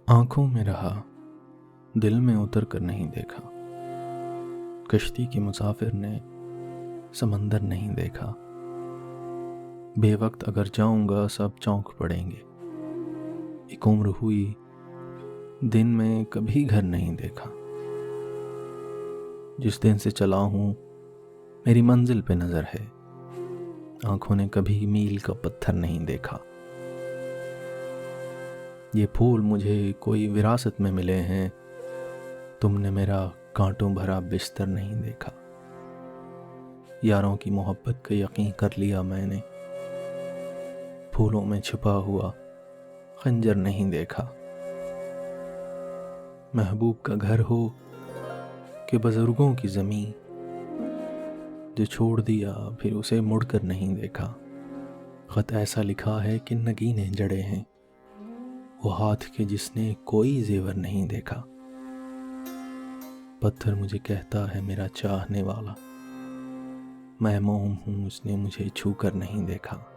आंखों में रहा, दिल में उतर कर नहीं देखा। कश्ती के मुसाफिर ने समंदर नहीं देखा। बेवक्त अगर जाऊंगा सब चौंक पड़ेंगे। एक उम्र हुई, दिन में कभी घर नहीं देखा। जिस दिन से चला हूं मेरी मंजिल पे नजर है। आंखों ने कभी मील का पत्थर नहीं देखा। ये फूल मुझे कोई विरासत में मिले हैं। तुमने मेरा कांटों भरा बिस्तर नहीं देखा। यारों की मोहब्बत का यकीन कर लिया मैंने। फूलों में छुपा हुआ खंजर नहीं देखा। महबूब का घर हो कि बुजुर्गों की ज़मीं, जो छोड़ दिया फिर उसे मुड़कर नहीं देखा। खत ऐसा लिखा है कि नगीने जड़े हैं, वो हाथ के जिसने कोई जेवर नहीं देखा। पत्थर मुझे कहता है मेरा चाहने वाला, मैं मोम हूँ उसने मुझे छू कर नहीं देखा।